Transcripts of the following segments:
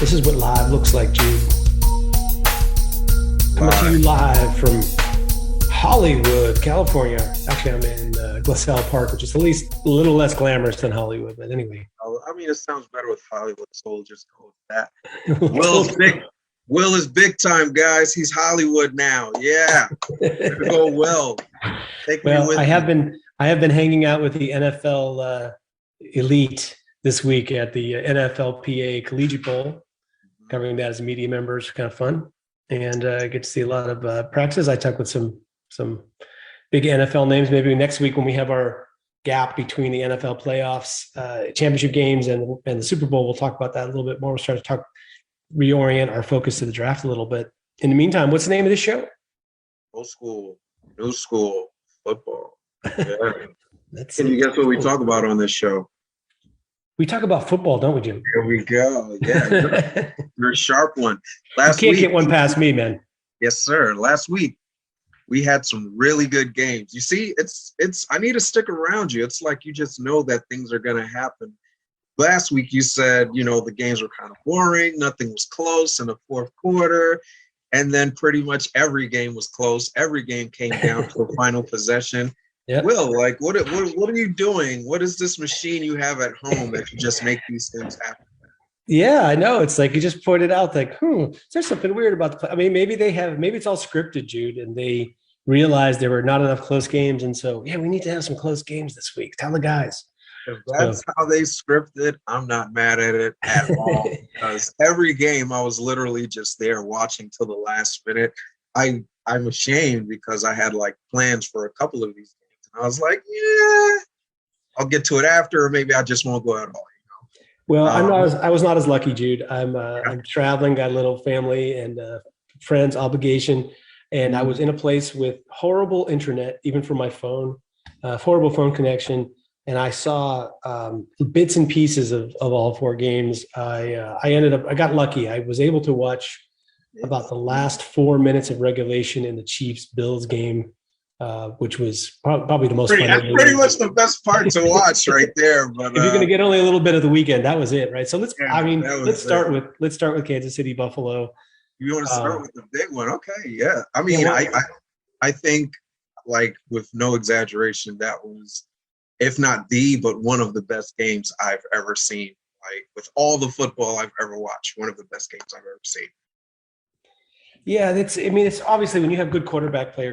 This is what live looks like, Jude. Coming to you live from Hollywood, California. Actually, I'm in Glassell Park, which is at least a little less glamorous than Hollywood. But anyway. I mean, it sounds better with Hollywood, so we'll just go with that. Will is big time, guys. He's Hollywood now. Yeah. Go Will. Take me with I have been hanging out with the NFL elite this week at the NFLPA Collegiate Bowl, covering that as media members. Kind of fun, and I get to see a lot of practices. I talked with some big NFL names. Maybe next week when we have our gap between the NFL playoffs, championship games, and the Super Bowl, we'll talk about that a little bit more. We'll start to reorient our focus to the draft a little bit. In the meantime, what's the name of this show? Old school, new school football. Yeah. Can you guess what we talk about on this show? We talk about football, don't we, Jim? Here we go. Yeah, you're a sharp one. You can't get one past me, man. Yes, sir. Last week we had some really good games. You see, it's. I need to stick around you. It's like you just know that things are going to happen. Last week you said, the games were kind of boring. Nothing was close in the fourth quarter. And then pretty much every game was close. Every game came down to a final possession. Yep. Will, what are you doing? What is this machine you have at home that you just make these things happen? Yeah, I know. It's like you just pointed out, there's something weird about the play. I mean, maybe it's all scripted, Jude, and they realized there were not enough close games. And so, we need to have some close games this week. Tell the guys. If that's how they scripted, I'm not mad at it at all. Because every game I was literally just there watching till the last minute. I'm ashamed because I had plans for a couple of these games. And I was like, I'll get to it after, or maybe I just won't go at all. Well, I was not as lucky, Jude. I'm traveling, got a little family and friends obligation. And I was in a place with horrible internet, even for my phone, horrible phone connection. And I saw bits and pieces of all four games. I got lucky. I was able to watch about the last 4 minutes of regulation in the Chiefs-Bills game, which was probably the most fun. That's pretty much the best part to watch right there. But if you're going to get only a little bit of the weekend, that was it, right? So let's start with Kansas City, Buffalo. You want to start with the big one? Okay, yeah. I mean, I think with no exaggeration, that was, if not but one of the best games I've ever seen. With all the football I've ever watched, one of the best games I've ever seen. Yeah, it's obviously when you have great quarterback play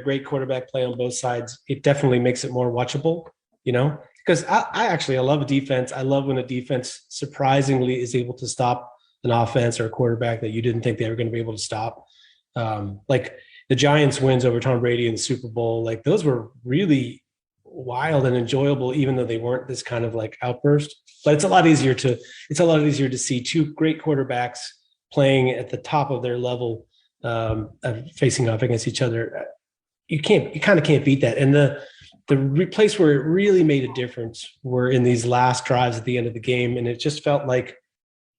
on both sides, it definitely makes it more watchable, because I love a defense. I love when a defense surprisingly is able to stop an offense or a quarterback that you didn't think they were going to be able to stop. Like the Giants wins over Tom Brady in the Super Bowl, those were really wild and enjoyable, even though they weren't this kind of outburst. But it's a lot easier to see two great quarterbacks playing at the top of their level, facing off against each other. You kind of can't beat that. And the place where it really made a difference were in these last drives at the end of the game, and it just felt like,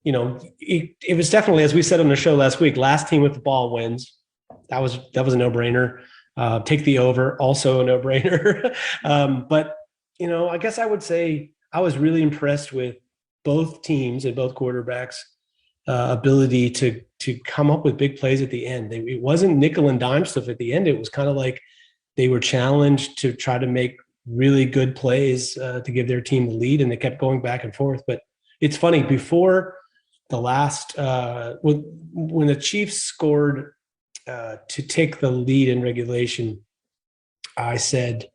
it was definitely, as we said on the show last week, last team with the ball wins. That was a no-brainer. Take the over, also a no-brainer. But, I guess I would say I was really impressed with both teams and both quarterbacks' ability to come up with big plays at the end. It wasn't nickel and dime stuff at the end. It was kind of like they were challenged to try to make really good plays to give their team the lead, and they kept going back and forth. But it's funny, before the last when the Chiefs scored to take the lead in regulation, I said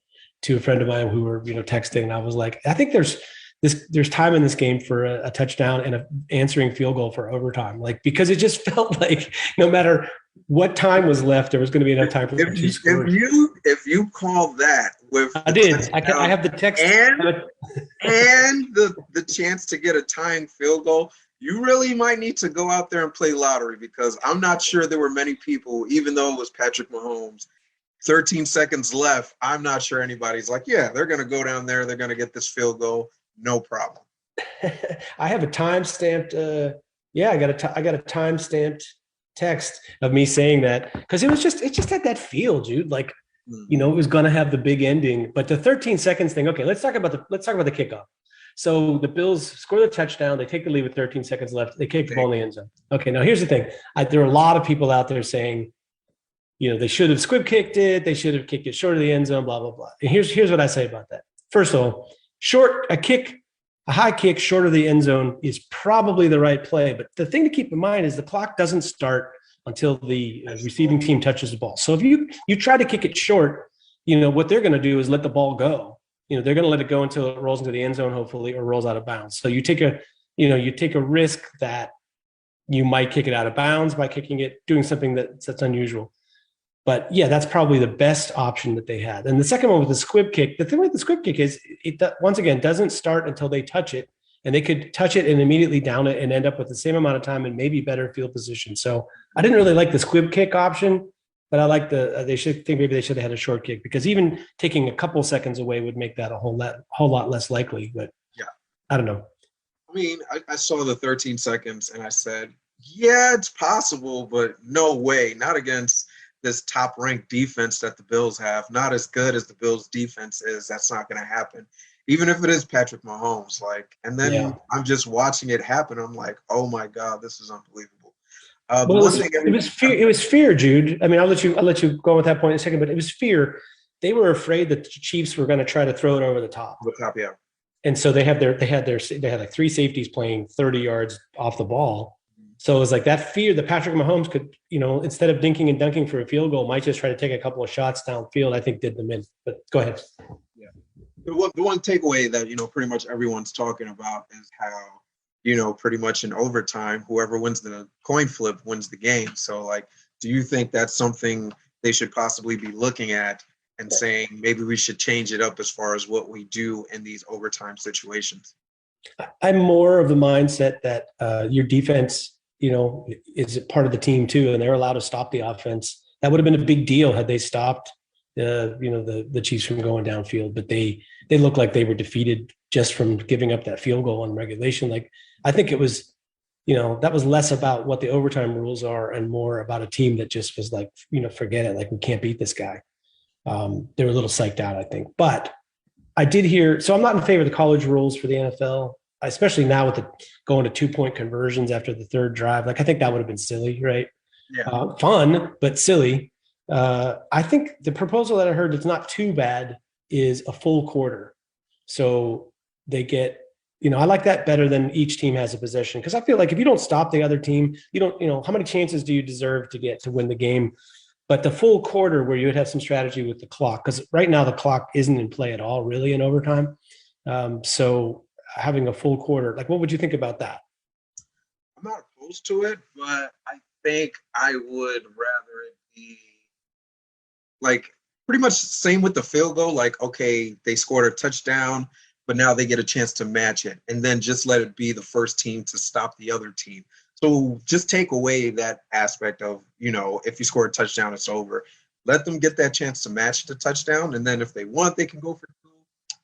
to a friend of mine who were texting, and I was like, I think there's time in this game for a touchdown and an answering field goal for overtime, because it just felt like no matter what time was left, there was going to be enough time for them to score. If you call that with I did, I have the text and the chance to get a tying field goal, you really might need to go out there and play lottery, because I'm not sure there were many people, even though it was Patrick Mahomes, 13 seconds left, I'm not sure anybody's like, yeah, they're going to go down there, they're going to get this field goal, no problem. I have a time-stamped, I got a time-stamped text of me saying that, because it just had that feel, Jude. It was going to have the big ending, but the 13 seconds thing. Okay, let's talk about the kickoff. So the Bills score the touchdown. They take the lead with 13 seconds left. They kick the ball in the end zone. Okay, now here's the thing. There are a lot of people out there saying, they should have squib kicked it. They should have kicked it short of the end zone, blah, blah, blah. And here's what I say about that. First of all, a high kick short of the end zone is probably the right play. But the thing to keep in mind is the clock doesn't start until the receiving team touches the ball. So if you try to kick it short, what they're going to do is let the ball go. They're going to let it go until it rolls into the end zone, hopefully, or rolls out of bounds. So you take a risk that you might kick it out of bounds by doing something that's unusual. But yeah, that's probably the best option that they had. And the second one with the squib kick, the thing with the squib kick is it once again doesn't start until they touch it, and they could touch it and immediately down it and end up with the same amount of time and maybe better field position. So I didn't really like the squib kick option, but I like maybe they should have had a short kick, because even taking a couple seconds away would make that a whole lot less likely. But yeah, I don't know. I mean, I saw the 13 seconds and I said, yeah, it's possible, but no way, not against this top-ranked defense that the Bills have. Not as good as the Bills' defense is. That's not going to happen, even if it is Patrick Mahomes. And then I'm just watching it happen. I'm like, oh my God, this is unbelievable. It was fear, Jude. I mean, I'll let you go with that point in a second, but it was fear. They were afraid that the Chiefs were going to try to throw it over the top. Yeah. And so they had like three safeties playing 30 yards off the ball. So it was like that fear that Patrick Mahomes could, instead of dinking and dunking for a field goal, might just try to take a couple of shots downfield, I think did them in. But go ahead. Yeah. The one takeaway that, pretty much everyone's talking about is how, pretty much in overtime, whoever wins the coin flip wins the game. So, do you think that's something they should possibly be looking at and saying maybe we should change it up as far as what we do in these overtime situations? I'm more of the mindset that your defense is part of the team too, and they're allowed to stop the offense. That would have been a big deal had they stopped, the Chiefs from going downfield. But they looked like they were defeated just from giving up that field goal in regulation. I think it was, that was less about what the overtime rules are and more about a team that just was forget it. We can't beat this guy. They were a little psyched out, I think. But I did hear. So I'm not in favor of the college rules for the NFL, especially now with the going to 2-point conversions after the third drive. I think that would have been silly, right? Yeah. Fun, but silly. I think the proposal that I heard that's not too bad is a full quarter. So they get, I like that better than each team has a possession, because I feel like if you don't stop the other team, you don't, how many chances do you deserve to get to win the game? But the full quarter where you would have some strategy with the clock, because right now the clock isn't in play at all, really, in overtime. So having a full quarter, what would you think about that? I'm not opposed to it, but I think I would rather it be pretty much same with the field goal. Okay, they scored a touchdown, but now they get a chance to match it, and then just let it be the first team to stop the other team. So just take away that aspect of, if you score a touchdown, it's over. Let them get that chance to match the touchdown, and then if they want, they can go for two,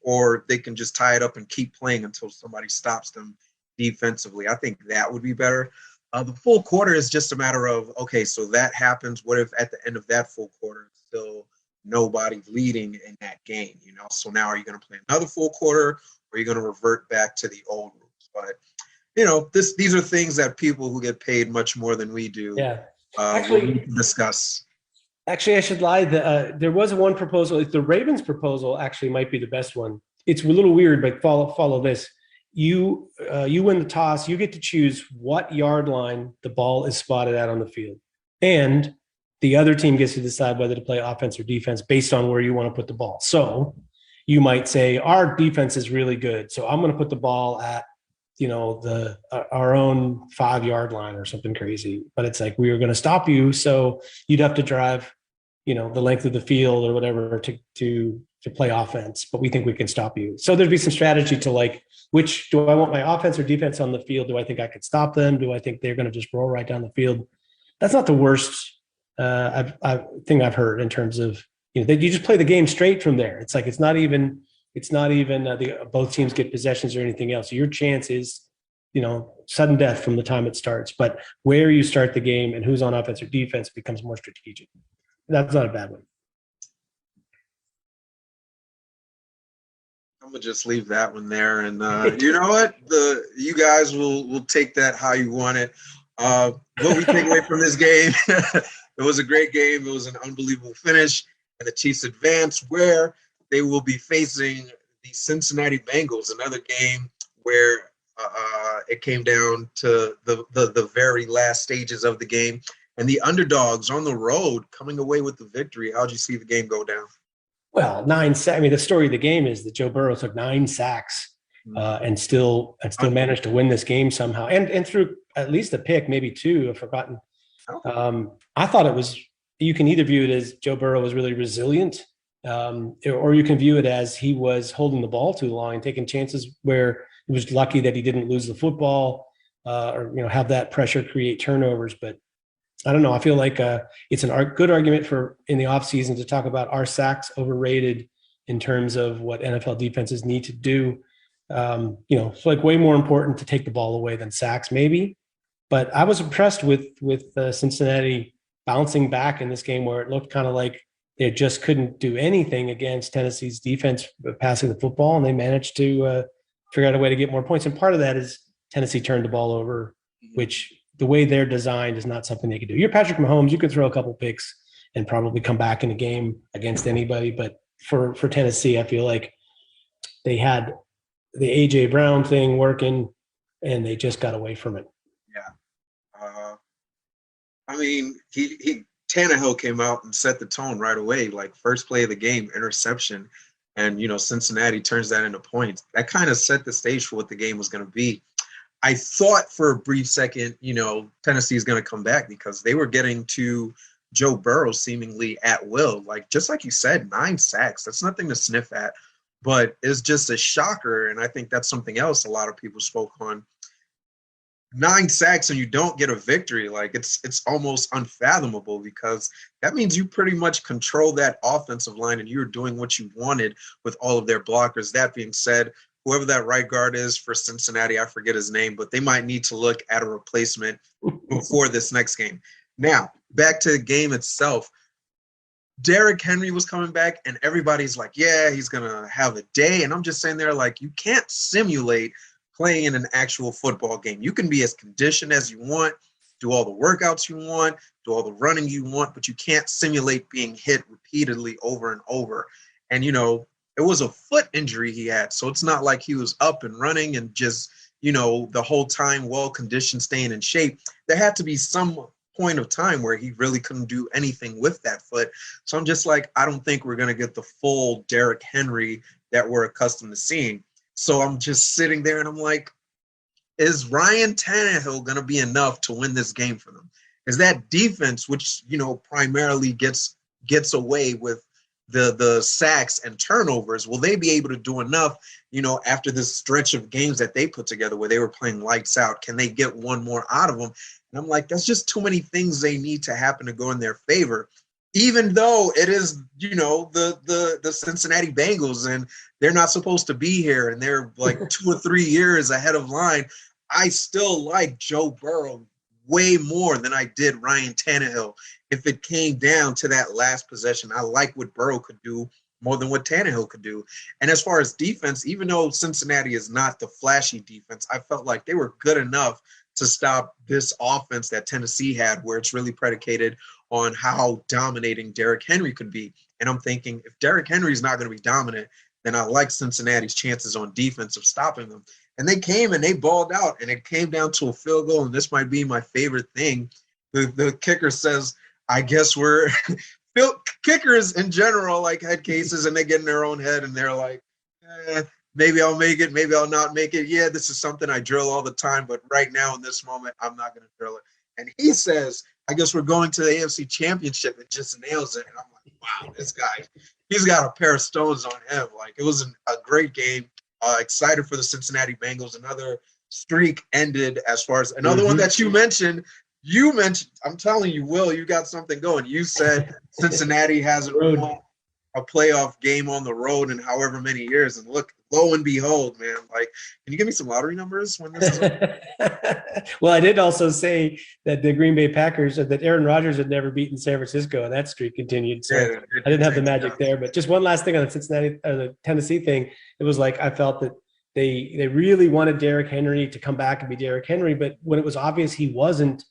or they can just tie it up and keep playing until somebody stops them defensively. I think that would be better. The full quarter is just a matter of, okay, so that happens. What if at the end of that full quarter, still nobody leading in that game, So now are you going to play another full quarter, or are you going to revert back to the old rules? But these are things that people who get paid much more than we do actually discuss. Actually, I should lie. There was one proposal. The Ravens proposal actually might be the best one. It's a little weird, but follow this. You win the toss. You get to choose what yard line the ball is spotted at on the field, and the other team gets to decide whether to play offense or defense based on where you want to put the ball. So you might say our defense is really good, so I'm going to put the ball at our own 5-yard line or something crazy. But it's we are going to stop you, so you'd have to drive, the length of the field or whatever to play offense. But we think we can stop you. So there'd be some strategy to which do I want my offense or defense on the field? Do I think I could stop them? Do I think they're going to just roll right down the field? That's not the worst thing I've heard in terms of that you just play the game straight from there. It's it's not even both teams get possessions or anything else. Your chance is, sudden death from the time it starts. But where you start the game and who's on offense or defense becomes more strategic. That's not a bad one. I'm gonna just leave that one there, and you know what? You guys will take that how you want it. What we take away from this game, it was a great game. It was an unbelievable finish, and the Chiefs advance where they will be facing the Cincinnati Bengals, another game where it came down to the very last stages of the game, and the underdogs on the road coming away with the victory. How'd you see the game go down? Well, I mean, the story of the game is that Joe Burrow took 9 sacks and still managed to win this game somehow, and through at least a pick, maybe 2. I've forgotten. I thought it was. You can either view it as Joe Burrow was really resilient, or you can view it as he was holding the ball too long and taking chances where he was lucky that he didn't lose the football, or have that pressure create turnovers. But I don't know. I feel like it's a good argument for in the offseason to talk about our sacks overrated in terms of what NFL defenses need to do. It's like way more important to take the ball away than sacks, maybe. But I was impressed with Cincinnati bouncing back in this game where it looked kind of like they just couldn't do anything against Tennessee's defense passing the football, and they managed to figure out a way to get more points. And part of that is Tennessee turned the ball over, which the way they're designed is not something they can do. You're Patrick Mahomes, you could throw a couple picks and probably come back in a game against anybody. But for Tennessee, I feel like they had the A.J. Brown thing working, and they just got away from it. Yeah. I mean, Tannehill came out and set the tone right away, like first play of the game, interception, and, Cincinnati turns that into points. That kind of set the stage for what the game was going to be. I thought for a brief second, Tennessee is going to come back because they were getting to Joe Burrow seemingly at will. Just like you said, 9 sacks. That's nothing to sniff at, but it's just a shocker. And I think that's something else a lot of people spoke on. 9 sacks and you don't get a victory. It's almost unfathomable because that means you pretty much control that offensive line and you're doing what you wanted with all of their blockers. That being said, whoever that right guard is for Cincinnati, I forget his name, but they might need to look at a replacement before this next game. Now, back to the game itself. Derrick Henry was coming back, and everybody's like, yeah, he's going to have a day. And I'm just saying there, you can't simulate playing in an actual football game. You can be as conditioned as you want, do all the workouts you want, do all the running you want, but you can't simulate being hit repeatedly over and over. And, it was a foot injury he had, so it's not like he was up and running and just, the whole time well-conditioned, staying in shape. There had to be some point of time where he really couldn't do anything with that foot. So I'm just like, I don't think we're going to get the full Derrick Henry that we're accustomed to seeing. So I'm just sitting there and I'm like, is Ryan Tannehill going to be enough to win this game for them? Is that defense, which, primarily gets away with the sacks and turnovers, will they be able to do enough, after this stretch of games that they put together where they were playing lights out? Can they get one more out of them? And I'm like, that's just too many things they need to happen to go in their favor, even though it is, the Cincinnati Bengals and they're not supposed to be here and they're like 2 or 3 years ahead of line. I still like Joe Burrow way more than I did Ryan Tannehill. If it came down to that last possession, I like what Burrow could do more than what Tannehill could do. And as far as defense, even though Cincinnati is not the flashy defense, I felt like they were good enough to stop this offense that Tennessee had, where it's really predicated on how dominating Derrick Henry could be. And I'm thinking, if Derrick Henry is not going to be dominant, then I like Cincinnati's chances on defense of stopping them. And they came and they balled out, and it came down to a field goal, and this might be my favorite thing. The kicker says, I guess we're – kickers in general, head cases, and they get in their own head, and they're like, maybe I'll make it, maybe I'll not make it. Yeah, this is something I drill all the time, but right now in this moment, I'm not going to drill it. And he says, I guess we're going to the AFC Championship, and just nails it. And I'm like, wow, this guy, he's got a pair of stones on him. It was a great game. Excited for the Cincinnati Bengals. Another streak ended as far as another one that you mentioned. I'm telling you, Will, you got something going. You said Cincinnati hasn't won. a playoff game on the road in however many years. And look, lo and behold, man, like, can you give me some lottery numbers when this is over? Well, I did also say that the Green Bay Packers, that Aaron Rodgers had never beaten San Francisco, and that streak continued. So Yeah, I didn't have the magic there. But just one last thing on the Cincinnati or the Tennessee thing, it was like I felt that they really wanted Derrick Henry to come back and be Derrick Henry, but when it was obvious he wasn't,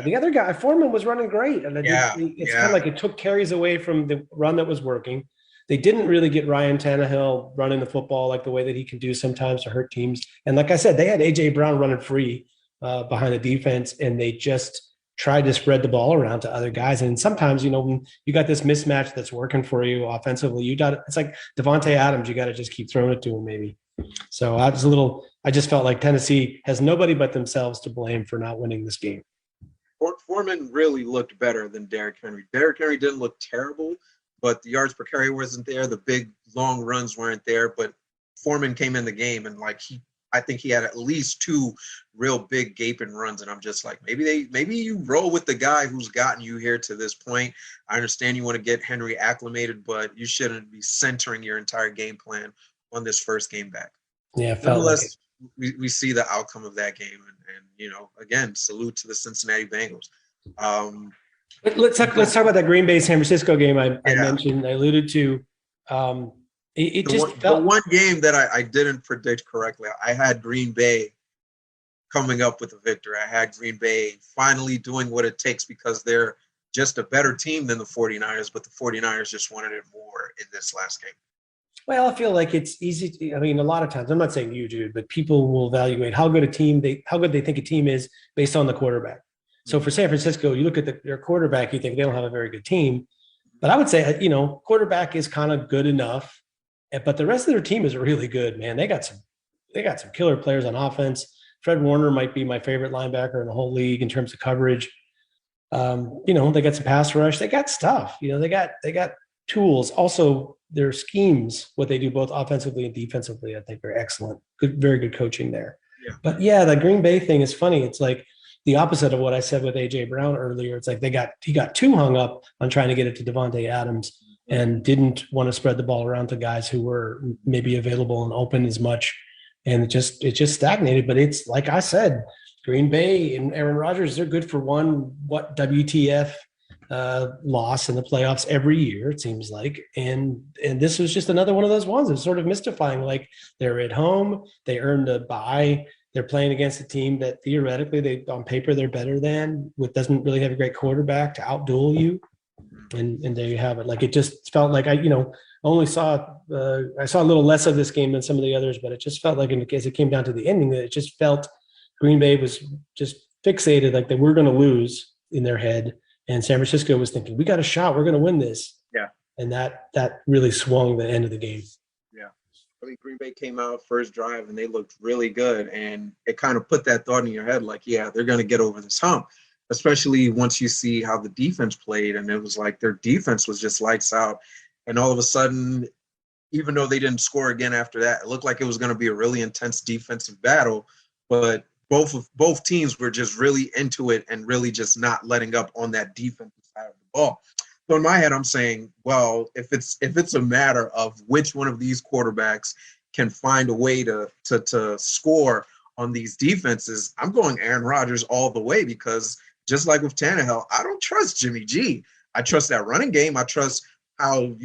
the other guy, Foreman, was running great. And it's kind of like it took carries away from the run that was working. They didn't really get Ryan Tannehill running the football like the way that he can do sometimes to hurt teams. And like I said, they had A.J. Brown running free behind the defense, and they just tried to spread the ball around to other guys. And sometimes, when you got this mismatch that's working for you offensively, it's like Devontae Adams, you got to just keep throwing it to him maybe. So I just felt like Tennessee has nobody but themselves to blame for not winning this game. Foreman really looked better than Derrick Henry. Derrick Henry didn't look terrible, but the yards per carry wasn't there. The big long runs weren't there, but Foreman came in the game and I think he had at least 2 real big gaping runs. And I'm just like, maybe you roll with the guy who's gotten you here to this point. I understand you want to get Henry acclimated, but you shouldn't be centering your entire game plan on this first game back. Yeah. Nonetheless, we see the outcome of that game. And again, salute to the Cincinnati Bengals. Let's talk about that Green Bay San Francisco game I mentioned, I alluded to. The one game that I didn't predict correctly. I had Green Bay coming up with a victory. I had Green Bay finally doing what it takes because they're just a better team than the 49ers, but the 49ers just wanted it more in this last game. Well, I feel like it's easy. A lot of times, I'm not saying you, Jude, but people will evaluate how good they think a team is based on the quarterback. So for San Francisco, you look at their quarterback, you think they don't have a very good team. But I would say, quarterback is kind of good enough, but the rest of their team is really good, man. They got some killer players on offense. Fred Warner might be my favorite linebacker in the whole league in terms of coverage. They got some pass rush. They got stuff. They got tools. Also, their schemes, what they do both offensively and defensively, I think are excellent. Good, very good coaching there. Yeah. But the Green Bay thing is funny. It's like the opposite of what I said with A.J. Brown earlier. It's like he got too hung up on trying to get it to Devontae Adams and didn't want to spread the ball around to guys who were maybe available and open as much. And it just stagnated. But it's like I said, Green Bay and Aaron Rodgers, they're good for one WTF loss in the playoffs every year, it seems like. And this was just another one of those ones. It's sort of mystifying. Like, they're at home, they earned a bye. They're playing against a team that theoretically, on paper, they're better than, doesn't really have a great quarterback to outduel you. And there you have it. Like, it just felt like I saw a little less of this game than some of the others, but it just felt like as it came down to the ending, that it just felt Green Bay was just fixated, like they were going to lose in their head. And San Francisco was thinking, we got a shot, we're going to win this. Yeah. And that really swung the end of the game. Yeah. I mean, Green Bay came out first drive and they looked really good. And it kind of put that thought in your head, like, yeah, they're going to get over this hump, especially once you see how the defense played. And it was like their defense was just lights out. And all of a sudden, even though they didn't score again after that, it looked like it was going to be a really intense defensive battle. But both teams were just really into it and really just not letting up on that defensive side of the ball. So in my head, I'm saying, well, if it's a matter of which one of these quarterbacks can find a way to score on these defenses, I'm going Aaron Rodgers all the way, because just like with Tannehill, I don't trust Jimmy G. I trust that running game. I trust how,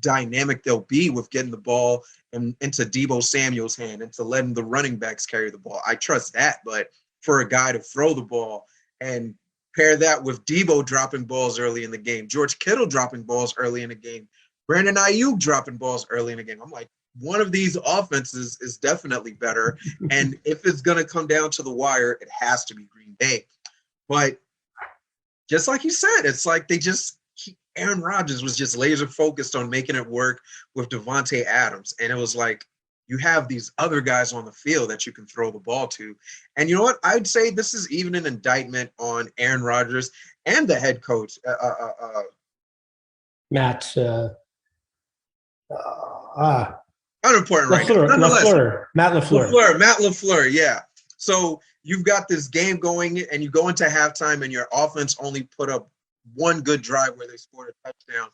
dynamic they'll be with getting the ball into Deebo Samuel's hand, into letting the running backs carry the ball. I trust that. But for a guy to throw the ball and pair that with Deebo dropping balls early in the game, George Kittle dropping balls early in the game, Brandon Ayuk dropping balls early in the game, I'm like, one of these offenses is definitely better. And if it's going to come down to the wire, it has to be Green Bay. But just like you said, it's like Aaron Rodgers was just laser focused on making it work with Devontae Adams. And it was like, you have these other guys on the field that you can throw the ball to. And you know what? I'd say this is even an indictment on Aaron Rodgers and the head coach, Matt. Unimportant right now. Matt LaFleur, yeah. So you've got this game going and you go into halftime and your offense only put up one good drive where they scored a touchdown.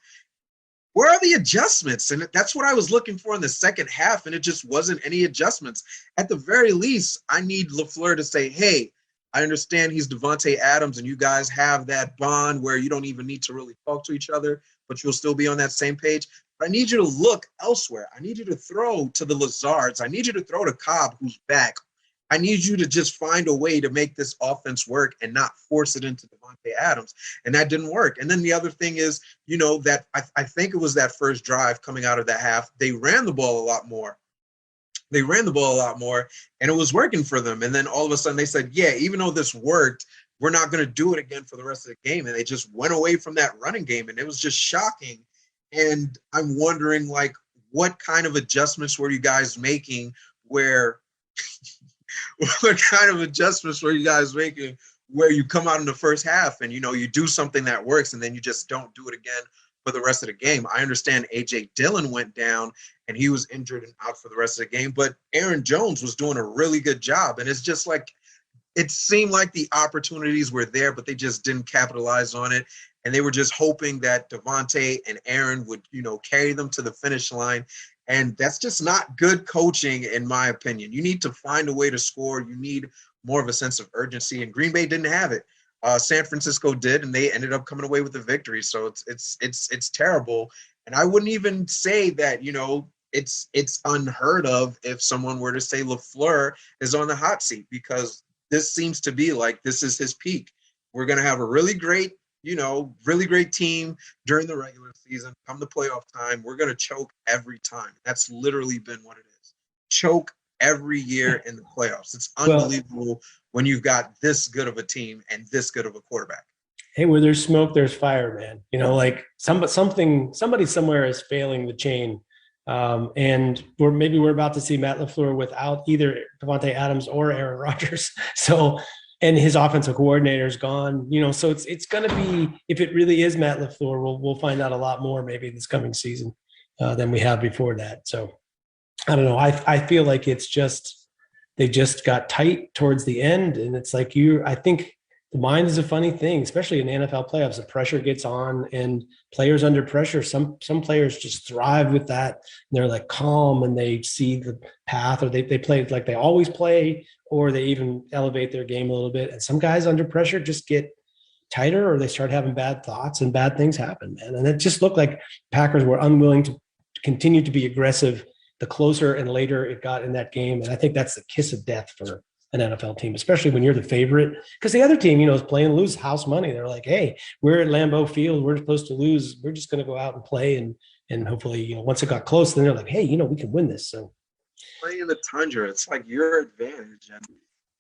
Where are the adjustments? And that's what I was looking for in the second half, and it just wasn't any adjustments. At the very least, I need LaFleur to say, hey, I understand he's Davante Adams, and you guys have that bond where you don't even need to really talk to each other, but you'll still be on that same page. But I need you to look elsewhere. I need you to throw to the Lazards. I need you to throw to Cobb, who's back. I need you to just find a way to make this offense work and not force it into Davante Adams. And that didn't work. And then the other thing is, that I think it was that first drive coming out of the half, they ran the ball a lot more. And it was working for them. And then all of a sudden they said, yeah, even though this worked, we're not going to do it again for the rest of the game. And they just went away from that running game. And it was just shocking. And I'm wondering, like, what kind of adjustments were you guys making where – what kind of adjustments were you guys making where you come out in the first half and, you do something that works and then you just don't do it again for the rest of the game? I understand A.J. Dillon went down and he was injured and out for the rest of the game, but Aaron Jones was doing a really good job. And it's just like, it seemed like the opportunities were there, but they just didn't capitalize on it. And they were just hoping that Davante and Aaron would, carry them to the finish line. And that's just not good coaching, in my opinion. You need to find a way to score. You need more of a sense of urgency. And Green Bay didn't have it. San Francisco did, and they ended up coming away with the victory. So it's terrible. And I wouldn't even say that, it's unheard of if someone were to say LaFleur is on the hot seat, because this seems to be like this is his peak. We're going to have a really great team during the regular season. Come the playoff time, we're going to choke every time. That's literally been what it is. Choke every year in the playoffs. It's unbelievable when you've got this good of a team and this good of a quarterback. Hey, where there's smoke, there's fire, man. Like somebody somewhere is failing the chain. And we're about to see Matt LaFleur without either Davante Adams or Aaron Rodgers. So, and his offensive coordinator is gone, so it's going to be, if it really is Matt LaFleur, we'll find out a lot more maybe this coming season than we have before that. So I don't know. I feel like they just got tight towards the end. And it's like I think the mind is a funny thing, especially in the NFL playoffs. The pressure gets on, and players under pressure, some players just thrive with that. And they're like calm and they see the path, or they play like they always play, or they even elevate their game a little bit. And some guys under pressure just get tighter, or they start having bad thoughts and bad things happen, man. And it just looked like Packers were unwilling to continue to be aggressive the closer and later it got in that game. And I think that's the kiss of death for an NFL team, especially when you're the favorite, because the other team, is playing to lose house money. They're like, hey, we're at Lambeau Field. We're supposed to lose. We're just going to go out and play. And hopefully, once it got close, then they're like, hey, we can win this. So playing in the tundra, it's like your advantage. And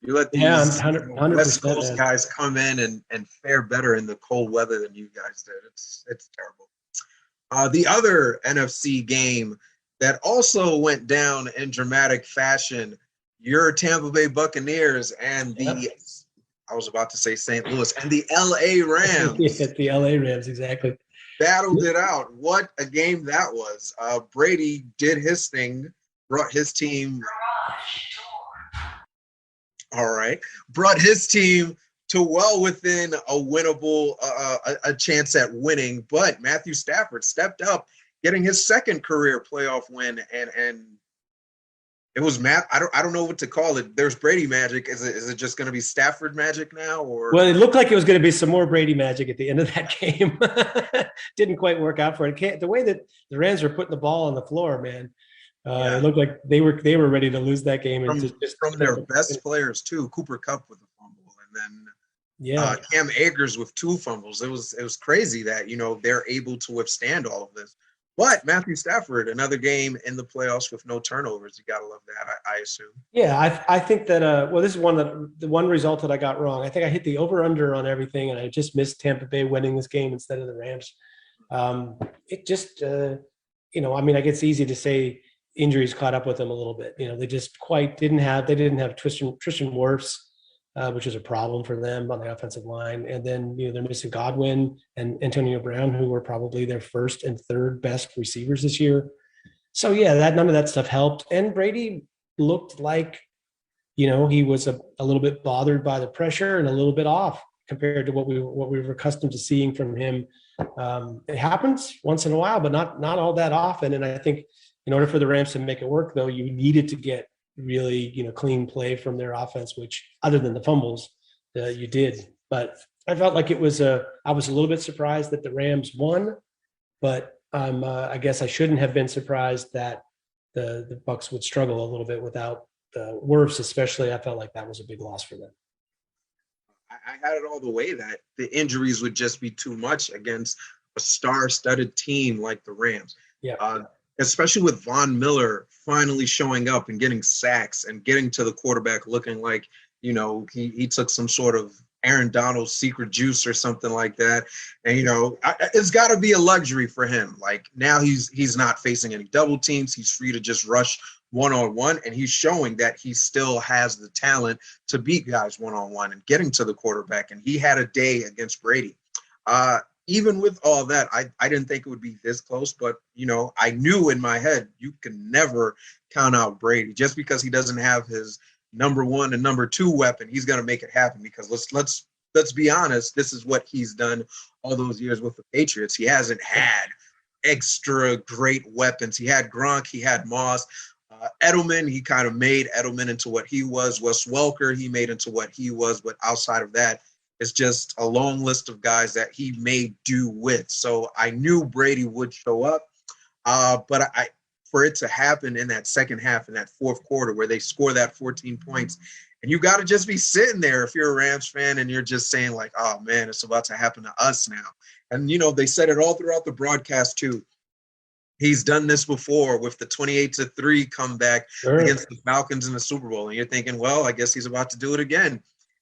you let these 100%, West Coast guys come in and fare better in the cold weather than you guys did. It's terrible. The other NFC game that also went down in dramatic fashion, your Tampa Bay Buccaneers and I was about to say St. Louis, and the LA Rams. Yeah, the LA Rams, exactly. Battled it out. What a game that was. Brady did his thing, brought his team. Brought his team to well within a winnable, a chance at winning. But Matthew Stafford stepped up, getting his second career playoff win, and it was I don't know what to call it. There's Brady magic. Is it just going to be Stafford magic now, or? Well, it looked like it was going to be some more Brady magic at the end of that game. Didn't quite work out for it. The way that the Rams were putting the ball on the floor, man, it looked like they were ready to lose that game. From their best players too. Cooper Kupp with a fumble, and then Cam Akers with 2 fumbles. It was crazy that they're able to withstand all of this. But Matthew Stafford, another game in the playoffs with no turnovers. You got to love that, I assume. Yeah, I think that this is the one result that I got wrong. I think I hit the over-under on everything, and I just missed Tampa Bay winning this game instead of the Rams. It just, I mean, it's easy to say injuries caught up with them a little bit. They just didn't have Tristan Wirfs, which is a problem for them on the offensive line. And then, they're missing Godwin and Antonio Brown, who were probably their first and third best receivers this year. So none of that stuff helped. And Brady looked like, he was a little bit bothered by the pressure and a little bit off compared to what we were accustomed to seeing from him It happens once in a while, but not all that often. And I think in order for the Rams to make it work, though, you needed to get really, clean play from their offense, which other than the fumbles, you did. But I felt like I was a little bit surprised that the Rams won, but I guess I shouldn't have been surprised that the Bucs would struggle a little bit without the Wirfs, especially. I felt like that was a big loss for them. I had it all the way that the injuries would just be too much against a star-studded team like the Rams. Yeah. Especially with Von Miller finally showing up and getting sacks and getting to the quarterback looking like, he took some sort of Aaron Donald's secret juice or something like that. And, it's got to be a luxury for him. Like now he's not facing any double teams. He's free to just rush one-on-one, and he's showing that he still has the talent to beat guys one-on-one and getting to the quarterback. And he had a day against Brady. Even with all that, I didn't think it would be this close, but, I knew in my head you can never count out Brady. Just because he doesn't have his number one and number two weapon, he's going to make it happen, because let's be honest, this is what he's done all those years with the Patriots. He hasn't had extra great weapons. He had Gronk, he had Moss. Edelman, he kind of made Edelman into what he was. Wes Welker, he made into what he was. But outside of that, it's just a long list of guys that he made do with. So I knew Brady would show up. But for it to happen in that second half, in that fourth quarter, where they score that 14 points, and you got to just be sitting there if you're a Rams fan and you're just saying like, oh, man, it's about to happen to us now. And, they said it all throughout the broadcast, too. He's done this before with the 28-3 comeback against the Falcons in the Super Bowl. And you're thinking, well, I guess he's about to do it again.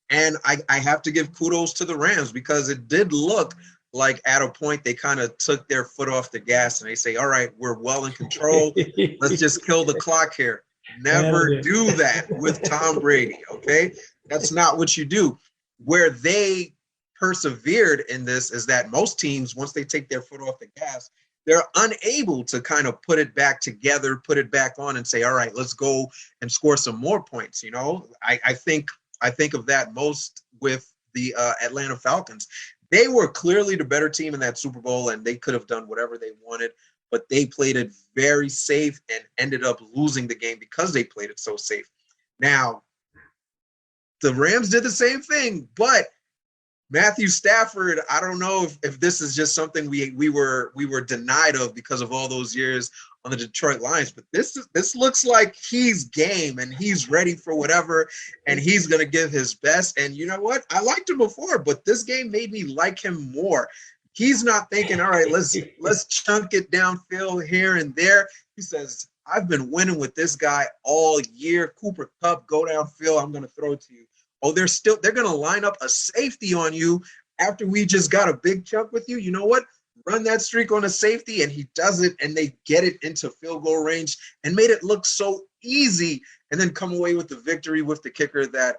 And I have to give kudos to the Rams, because it did look like at a point they kind of took their foot off the gas and they say, all right, we're well in control. Let's just kill the clock here. Never do that with Tom Brady, okay? That's not what you do. Where they persevered in this is that most teams, once they take their foot off the gas, they're unable to kind of put it back together, put it back on and say, all right, let's go and score some more points. I think of that most with the Atlanta Falcons. They were clearly the better team in that Super Bowl, and they could have done whatever they wanted, but they played it very safe and ended up losing the game because they played it so safe. Now, the Rams did the same thing, but Matthew Stafford, I don't know if this is just something we were denied of because of all those years on the Detroit Lions, but this looks like he's game and he's ready for whatever, and he's going to give his best. And you know what? I liked him before, but this game made me like him more. He's not thinking, all right, let's chunk it downfield here and there. He says, I've been winning with this guy all year. Cooper Kupp, go downfield. I'm going to throw it to you. Oh, they're going to line up a safety on you after we just got a big chunk with you. You know what? Run that streak on a safety, and he does it, and they get it into field goal range and made it look so easy, and then come away with the victory with the kicker that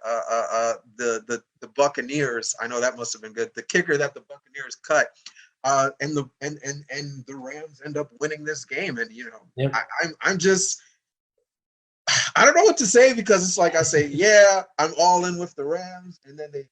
the Buccaneers, I know that must have been good, the kicker that the Buccaneers cut. And the Rams end up winning this game. And, yep. I'm just – I don't know what to say, because it's like I say, yeah, I'm all in with the Rams, and then they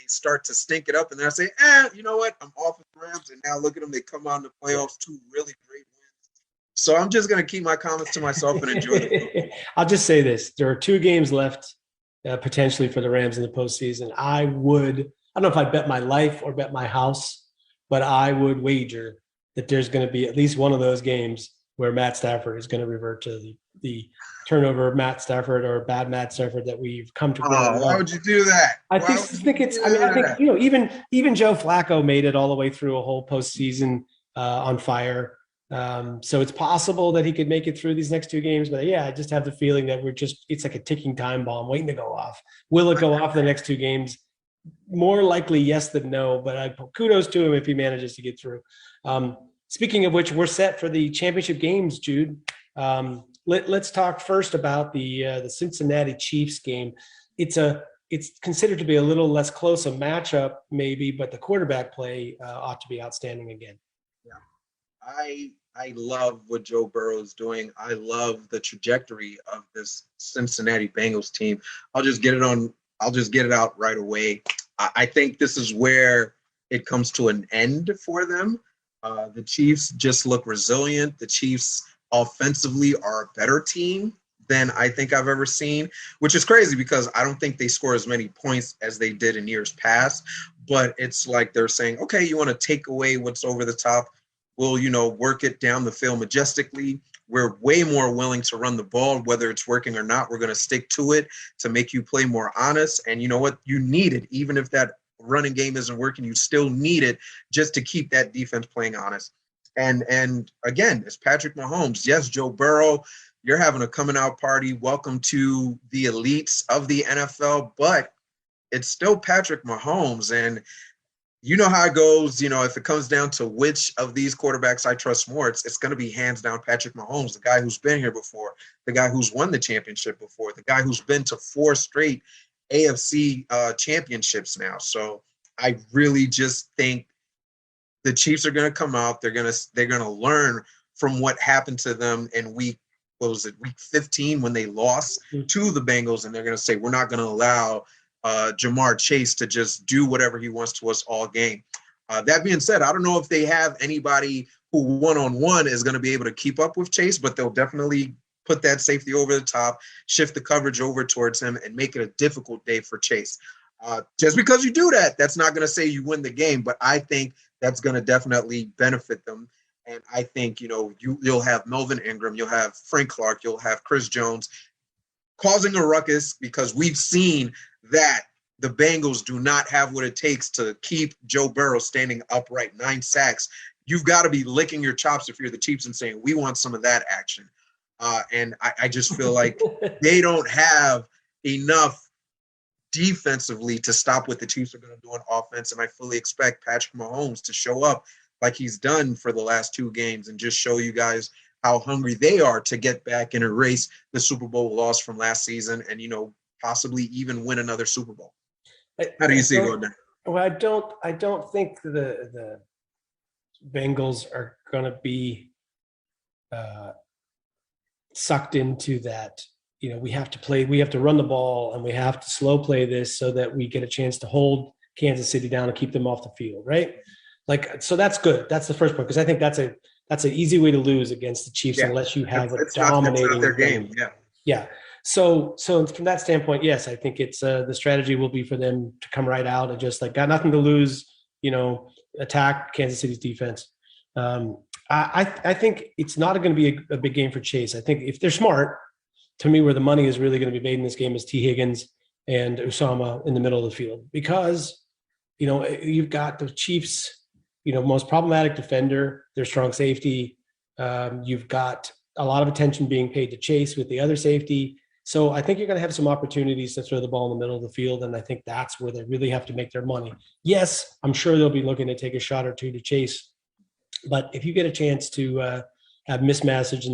start to stink it up, and then I say, you know what? I'm off with the Rams, and now look at them. They come on the playoffs, 2 really great wins. So I'm just going to keep my comments to myself and enjoy it. I'll just say this. There are 2 games left potentially for the Rams in the postseason. I don't know if I'd bet my life or bet my house, but I would wager that there's going to be at least one of those games where Matt Stafford is going to revert to the turnover of Matt Stafford or bad Matt Stafford that we've come to. Why would you do that? I think even Joe Flacco made it all the way through a whole postseason on fire. So it's possible that he could make it through these next 2 games. But yeah, I just have the feeling that it's like a ticking time bomb waiting to go off. Will it go off the next 2 games? More likely yes than no, but kudos to him if he manages to get through. Speaking of which, we're set for the championship games, Jude. Let's talk first about the Cincinnati Chiefs game. It's considered to be a little less close a matchup, maybe, but the quarterback play ought to be outstanding again. Yeah, I love what Joe Burrow is doing. I love the trajectory of this Cincinnati Bengals team. I'll just get it out right away. I think this is where it comes to an end for them. The Chiefs just look resilient. The Chiefs offensively are a better team than I think I've ever seen, which is crazy because I don't think they score as many points as they did in years past. But it's like they're saying, okay, you want to take away what's over the top. We'll, work it down the field majestically. We're way more willing to run the ball, whether it's working or not. We're going to stick to it to make you play more honest. And you know what? You need it. Even if that running game isn't working, you still need it just to keep that defense playing honest. And again, it's Patrick Mahomes. Yes, Joe Burrow, you're having a coming out party. Welcome to the elites of the NFL, but it's still Patrick Mahomes. And you know how it goes, if it comes down to which of these quarterbacks I trust more, it's going to be hands down Patrick Mahomes, the guy who's been here before, the guy who's won the championship before, the guy who's been to 4 straight AFC championships now. So I really just think the Chiefs are going to come out. They're going to learn from what happened to them in week 15 when they lost to the Bengals, and they're going to say, we're not going to allow Jamar Chase to just do whatever he wants to us all game. That being said, I don't know if they have anybody who one-on-one is going to be able to keep up with Chase, but they'll definitely put that safety over the top, shift the coverage over towards him, and make it a difficult day for Chase. Just because you do that, that's not going to say you win the game, but I think that's going to definitely benefit them. And I think, you'll have Melvin Ingram, you'll have Frank Clark, you'll have Chris Jones causing a ruckus because we've seen that the Bengals do not have what it takes to keep Joe Burrow standing upright, 9 sacks. You've got to be licking your chops if you're the Chiefs and saying, we want some of that action. And I just feel like they don't have enough defensively to stop what the Chiefs are going to do on offense. And I fully expect Patrick Mahomes to show up like he's done for the last 2 games and just show you guys how hungry they are to get back and erase the Super Bowl loss from last season and, possibly even win another Super Bowl. How do you see it going there? Well, I don't think the Bengals are going to be sucked into that. We have to run the ball and we have to slow play this so that we get a chance to hold Kansas City down and keep them off the field, right? So that's good. That's the first part, because I think that's an easy way to lose against the Chiefs unless you have a dominating their game. Yeah. So from that standpoint, yes, I think it's the strategy will be for them to come right out and just got nothing to lose, attack Kansas City's defense. I think it's not going to be a big game for Chase. I think if they're smart, to me, where the money is really going to be made in this game is T. Higgins and Usama in the middle of the field, because, you've got the Chiefs, most problematic defender, their strong safety. You've got a lot of attention being paid to Chase with the other safety. So I think you're going to have some opportunities to throw the ball in the middle of the field, and I think that's where they really have to make their money. Yes, I'm sure they'll be looking to take a shot or two to Chase, but if you get a chance to have mismatches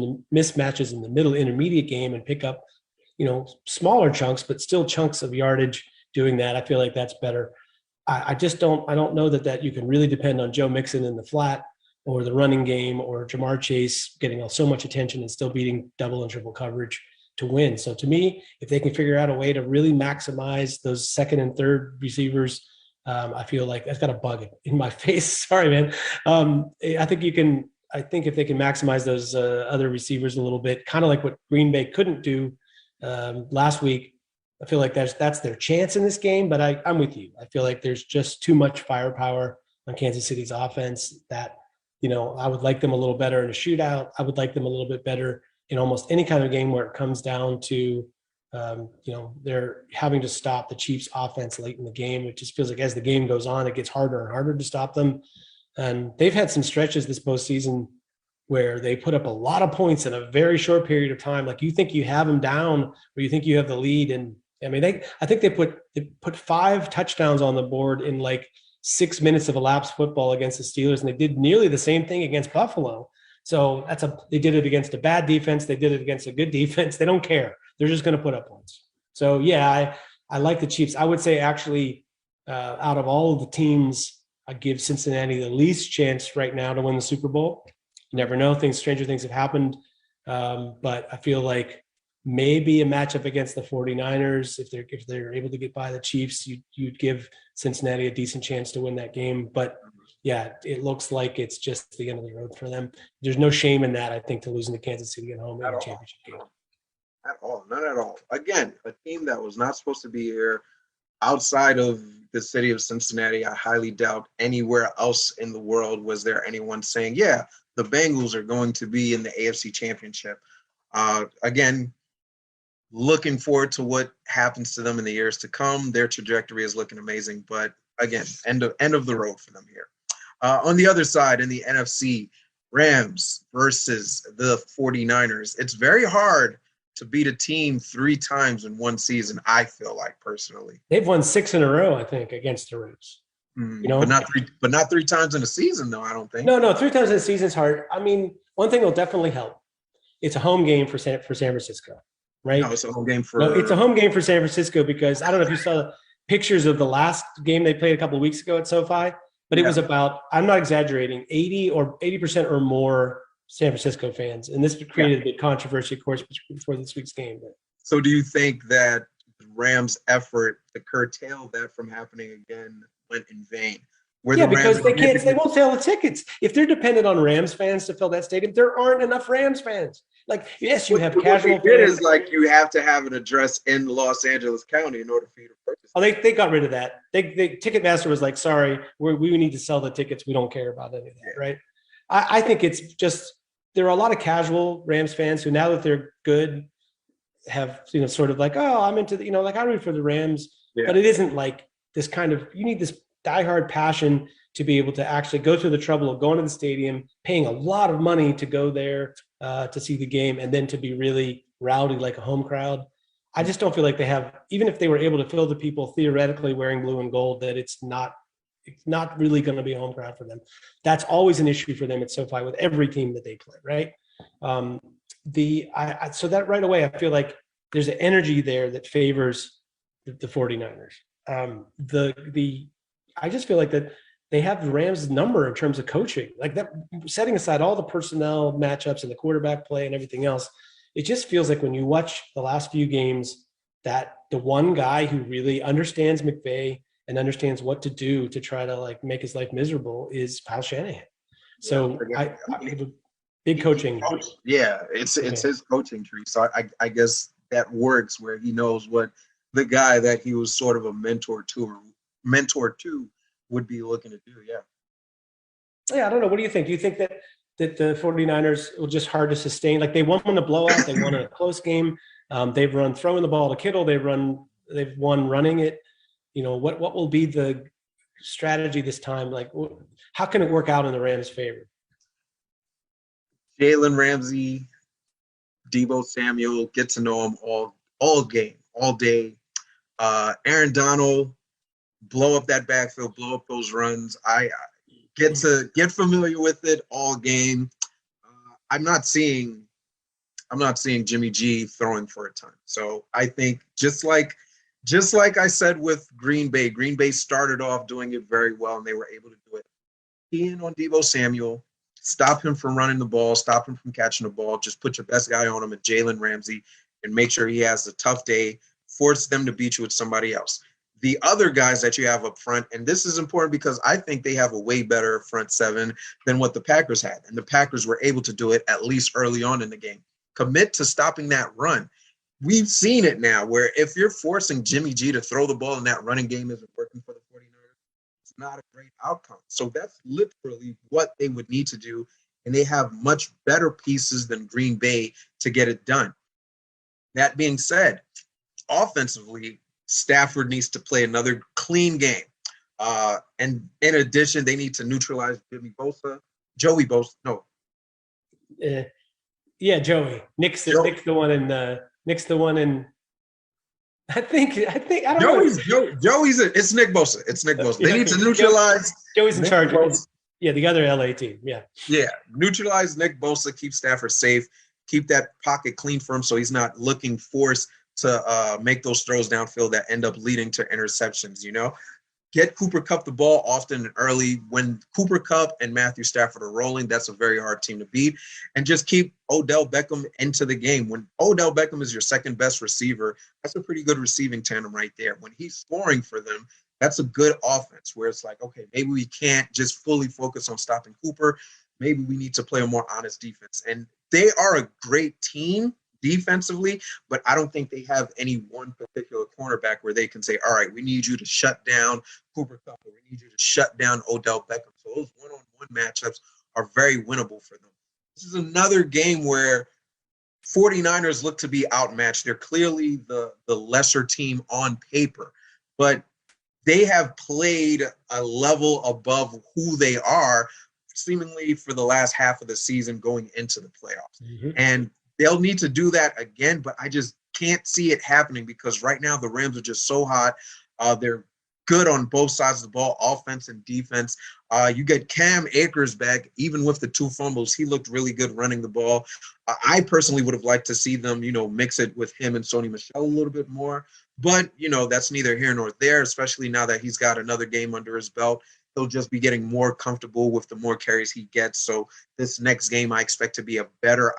in the middle intermediate game and pick up, smaller chunks, but still chunks of yardage doing that, I feel like that's better. I don't know that you can really depend on Joe Mixon in the flat or the running game or Jamar Chase getting so much attention and still beating double and triple coverage to win. So to me, if they can figure out a way to really maximize those second and third receivers, I feel like that's got a bug in my face. Sorry, man. I think if they can maximize those other receivers a little bit, kind of like what Green Bay couldn't do last week, I feel like that's their chance in this game. But I'm with you. I feel like there's just too much firepower on Kansas City's offense that, I would like them a little better in a shootout. I would like them a little bit better in almost any kind of game where it comes down to, they're having to stop the Chiefs offense late in the game. It just feels like as the game goes on, it gets harder and harder to stop them. And they've had some stretches this postseason where they put up a lot of points in a very short period of time. Like you think you have them down or you think you have the lead. And I think they put 5 touchdowns on the board in 6 minutes of elapsed football against the Steelers. And they did nearly the same thing against Buffalo. So they did it against a bad defense. They did it against a good defense. They don't care. They're just going to put up points. So yeah, I like the Chiefs. I would say actually out of all of the teams, I give Cincinnati the least chance right now to win the Super Bowl. You never know. Stranger things have happened. But I feel like maybe a matchup against the 49ers, if they're able to get by the Chiefs, you'd give Cincinnati a decent chance to win that game. But yeah, it looks like it's just the end of the road for them. There's no shame in that, I think, to losing to Kansas City at home in At the all. championship game. At all. Not at all. Again, a team that was not supposed to be here outside of the city of Cincinnati. I highly doubt anywhere else in the world was there anyone saying, yeah, the Bengals are going to be in the AFC Championship. Again, looking forward to what happens to them in the years to come. Their trajectory is looking amazing, but again, end of the road for them here. On the other side, in the NFC, Rams versus the 49ers. It's very hard to beat a team 3 times in one season, I feel like, personally. They've won 6 in a row, I think, against the Rams. You know, but not 3 times in a season, though. I don't think. No, 3 times in a season is hard. I mean, one thing will definitely help. It's a home game for San Francisco, right? No, it's a home game for. No, it's a home game for San Francisco because I don't know if you saw pictures of the last game they played a couple of weeks ago at SoFi, but it was about, I'm not exaggerating, 80% or more San Francisco fans, and this created a big controversy, of course, before this week's game. So, do you think that the Rams' effort to curtail that from happening again went in vain? Because they won't sell the tickets. If they're dependent on Rams fans to fill that stadium, there aren't enough Rams fans. Like, yes, you have casual fans. It is like you have to have an address in Los Angeles County in order for you to purchase. Oh, they got rid of that. Ticketmaster was like, sorry, we need to sell the tickets. We don't care about any of that, right? I think it's just there are a lot of casual Rams fans who, now that they're good, have sort of like, oh, I'm into the like I root for the Rams, but it isn't like this kind of, you need this diehard passion to be able to actually go through the trouble of going to the stadium, paying a lot of money to go there to see the game, and then to be really rowdy like a home crowd. I just don't feel like they have, even if they were able to fill the people theoretically wearing blue and gold, that it's not really going to be a home crowd for them. That's always an issue for them at SoFi with every team that they play, right? So that right away, I feel like there's an energy there that favors the 49ers. I just feel like that they have the Rams' number in terms of coaching, like that, setting aside all the personnel matchups and the quarterback play and everything else. It just feels like when you watch the last few games that the one guy who really understands McVay and understands what to do to try to like make his life miserable is Kyle Shanahan. So I big coaching. Yeah, it's his coaching tree. So I guess that works where he knows what the guy that he was sort of a mentor to would be looking to do. Yeah, I don't know. What do you think? Do you think that the 49ers will just hard to sustain? Like, they won in the blowout, they won in a close game. They've run throwing the ball to Kittle. They've won running it. What will be the strategy this time? Like, how can it work out in the Rams' favor? Jalen Ramsey, Deebo Samuel, get to know him all game, all day. Aaron Donald, blow up that backfield, blow up those runs. I get familiar with it all game. I'm not seeing Jimmy G throwing for a ton. So I think just like I said with Green Bay started off doing it very well, and they were able to do it. Key in on Deebo Samuel, stop him from running the ball, stop him from catching the ball. Just put your best guy on him at Jalen Ramsey and make sure he has a tough day. Force them to beat you with somebody else. The other guys that you have up front, and this is important because I think they have a way better front seven than what the Packers had. And the Packers were able to do it at least early on in the game. Commit to stopping that run. We've seen it now where if you're forcing Jimmy G to throw the ball and that running game isn't working for the 49ers, it's not a great outcome. So that's literally what they would need to do. And they have much better pieces than Green Bay to get it done. That being said, offensively, Stafford needs to play another clean game. And in addition, they need to neutralize Joey Bosa. No. Yeah, Joey. Nick's the one in I think I don't know. Joey's it's Nick Bosa. It's Nick Bosa. They need to neutralize. Joey's in charge. Yeah, the other LA team. Yeah. Yeah. Neutralize Nick Bosa, keep Stafford safe, keep that pocket clean for him so he's not looking forced to make those throws downfield that end up leading to interceptions. Get Cooper Kupp the ball often and early. When Cooper Kupp and Matthew Stafford are rolling, that's a very hard team to beat. And just keep Odell Beckham into the game. When Odell Beckham is your second best receiver, that's a pretty good receiving tandem right there. When he's scoring for them, That's a good offense where it's like, okay, maybe we can't just fully focus on stopping Cooper. Maybe we need to play a more honest defense. And they are a great team defensively, but I don't think they have any one particular cornerback where they can say, all right, we need you to shut down Cooper Kupp, or we need you to shut down Odell Beckham. So those one-on-one matchups are very winnable for them. This is another game where 49ers look to be outmatched. They're clearly the lesser team on paper, but they have played a level above who they are seemingly for the last half of the season going into the playoffs. Mm-hmm. And they'll need to do that again, but I just can't see it happening because right now the Rams are just so hot. They're good on both sides of the ball, offense and defense. You get Cam Akers back, even with the 2 fumbles. He looked really good running the ball. I personally would have liked to see them, mix it with him and Sony Michel a little bit more. But, that's neither here nor there, especially now that he's got another game under his belt. He'll just be getting more comfortable with the more carries he gets. So this next game, I expect to be a better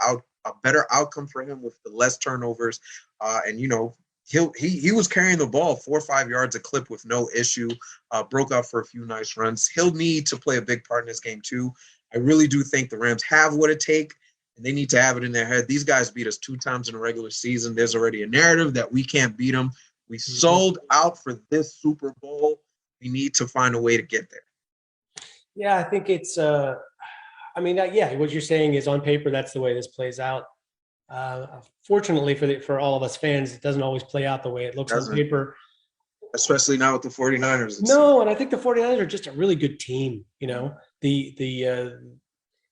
outcome for him with the less turnovers. He was carrying the ball 4 or 5 yards a clip with no issue, broke out for a few nice runs. He'll need to play a big part in this game too. I really do think the Rams have what it takes, and they need to have it in their head. These guys beat us 2 times in a regular season. There's already a narrative that we can't beat them. We sold out for this Super Bowl. We need to find a way to get there. Yeah, I think it's what you're saying is on paper, that's the way this plays out. Fortunately for all of us fans, it doesn't always play out the way it looks on paper. Especially now with the 49ers. No, and I think the 49ers are just a really good team.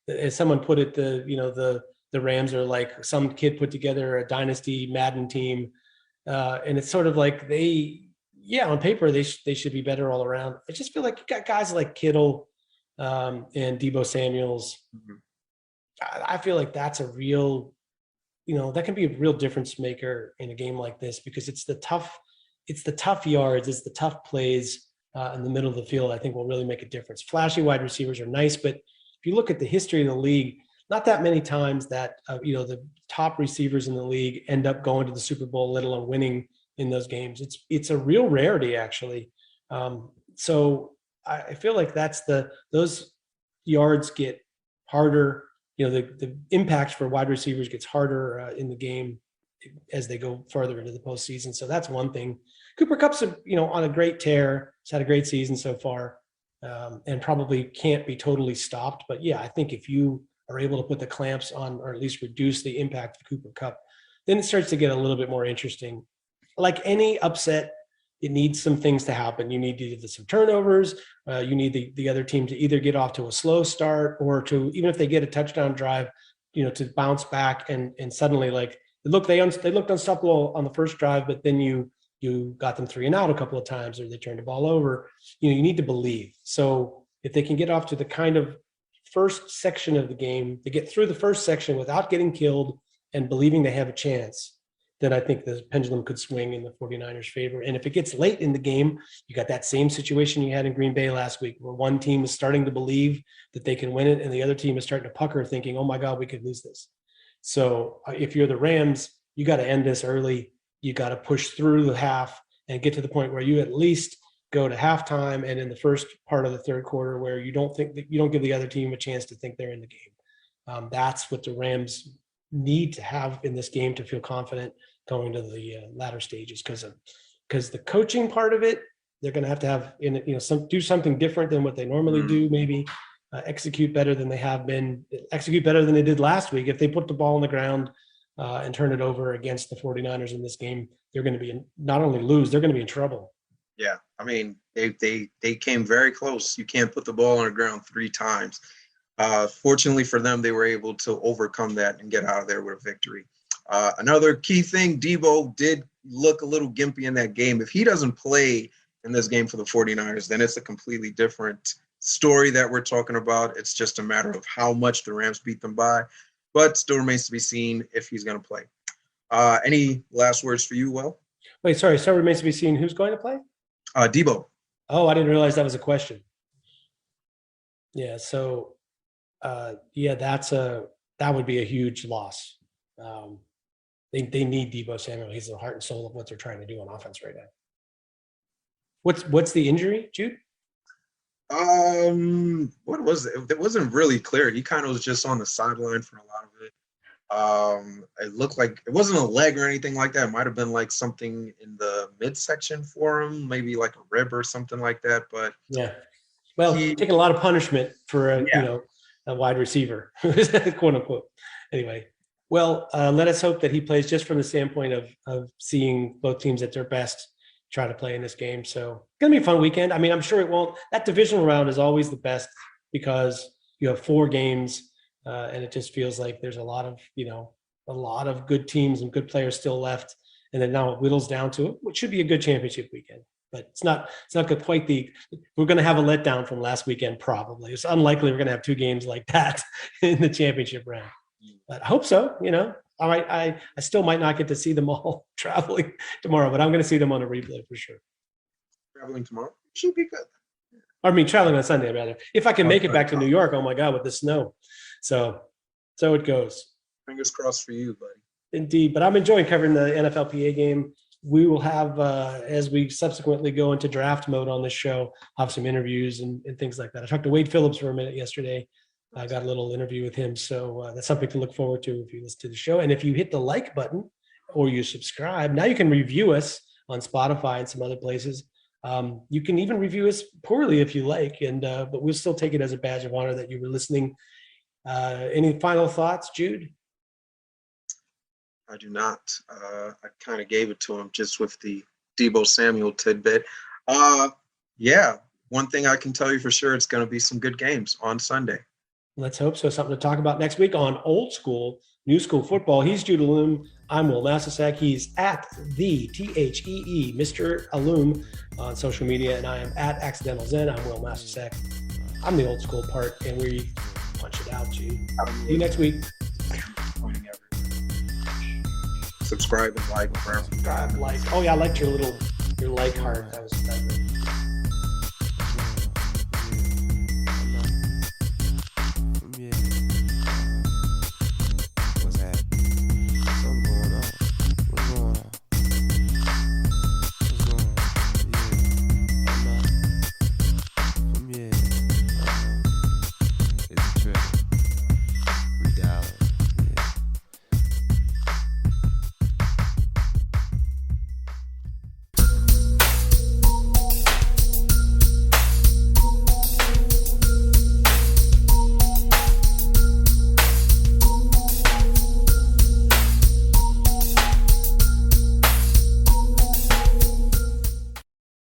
As someone put it, the Rams are like some kid put together a dynasty Madden team. And it's sort of like on paper, they should be better all around. I just feel like you got guys like Kittle and Deebo Samuels. Mm-hmm. I feel like that's a real, that can be a real difference maker in a game like this because it's the tough yards, it's the tough plays in the middle of the field. I think will really make a difference. Flashy wide receivers are nice, but if you look at the history of the league, not that many times that the top receivers in the league end up going to the Super Bowl, let alone winning in those games. It's a real rarity, actually. So I feel like those yards get harder. The impacts for wide receivers gets harder in the game as they go further into the postseason. So that's one thing. Cooper Kupp's on a great tear. He's had a great season so far, and probably can't be totally stopped. But yeah, I think if you are able to put the clamps on, or at least reduce the impact of Cooper Kupp, then it starts to get a little bit more interesting. Like any upset, it needs some things to happen. You need either some turnovers. You need the other team to either get off to a slow start or to, even if they get a touchdown drive, to bounce back and suddenly they looked unstoppable on the first drive, but then you got them 3 and out a couple of times, or they turned the ball over. You need to believe. So if they can get off to the kind of first section of the game, they get through the first section without getting killed and believing they have a chance, then I think the pendulum could swing in the 49ers' favor. And if it gets late in the game, you got that same situation you had in Green Bay last week, where one team is starting to believe that they can win it, and the other team is starting to pucker, thinking, oh my God, we could lose this. So if you're the Rams, you got to end this early. You got to push through the half and get to the point where you at least go to halftime and in the first part of the third quarter where you don't give the other team a chance to think they're in the game. That's what the Rams need to have in this game to feel confident going to the latter stages, because the coaching part of it, they're going to have do something different than what they normally do. Maybe execute better than they have been, execute better than they did last week. If they put the ball on the ground and turn it over against the 49ers in this game, they're going to be not only lose, they're going to be in trouble. Yeah, I mean, they came very close. You can't put the ball on the ground 3 times. Fortunately for them, they were able to overcome that and get out of there with a victory. Another key thing, Deebo did look a little gimpy in that game. If he doesn't play in this game for the 49ers, then it's a completely different story that we're talking about. It's just a matter of how much the Rams beat them by, but still remains to be seen if he's going to play. Any last words for you, Will? Wait, sorry. Still remains to be seen who's going to play? Deebo. Oh, I didn't realize that was a question. Yeah. So, that would be a huge loss. They need Deebo Samuel. He's the heart and soul of what they're trying to do on offense right now. What's the injury, Jude? What was it? It wasn't really clear. He kind of was just on the sideline for a lot of it. It looked like it wasn't a leg or anything like that. It might have been like something in the midsection for him, maybe like a rib or something like that. But yeah, well, taking a lot of punishment for a wide receiver, quote unquote. Anyway, well, let us hope that he plays just from the standpoint of seeing both teams at their best try to play in this game. So it's gonna be a fun weekend. I mean, I'm sure it won't. That divisional round is always the best because you have 4 games, and it just feels like there's a lot of good teams and good players still left. And then now it whittles down to it, which should be a good championship weekend. But it's not quite we're going to have a letdown from last weekend. Probably it's unlikely we're going to have 2 games like that in the championship round. But I hope so. I still might not get to see them all traveling tomorrow, but I'm going to see them on a replay for sure. Traveling tomorrow should be good. I mean, traveling on Sunday, rather. If I can make it back to New York, oh my God, with the snow. So it goes. Fingers crossed for you, buddy. Indeed, but I'm enjoying covering the NFLPA game. We will have, as we subsequently go into draft mode on this show, have some interviews and things like that. I talked to Wade Phillips for a minute yesterday. I got a little interview with him. So that's something to look forward to if you listen to the show. And if you hit the like button or you subscribe, now you can review us on Spotify and some other places. You can even review us poorly if you like, but we'll still take it as a badge of honor that you were listening. Any final thoughts, Jude? I do not. I kind of gave it to him just with the Deebo Samuel tidbit. Yeah, one thing I can tell you for sure, it's going to be some good games on Sunday. Let's hope so. Something to talk about next week on Old School, New School Football. He's Jude Allume. I'm Wil Masisak. He's at the THEE, Mr. Allume on social media, and I am at Accidental Zen. I'm Wil Masisak. I'm the old school part, and we punch it out, Jude. See you next week. Subscribe and like. Oh yeah, I liked your like heart. That was good.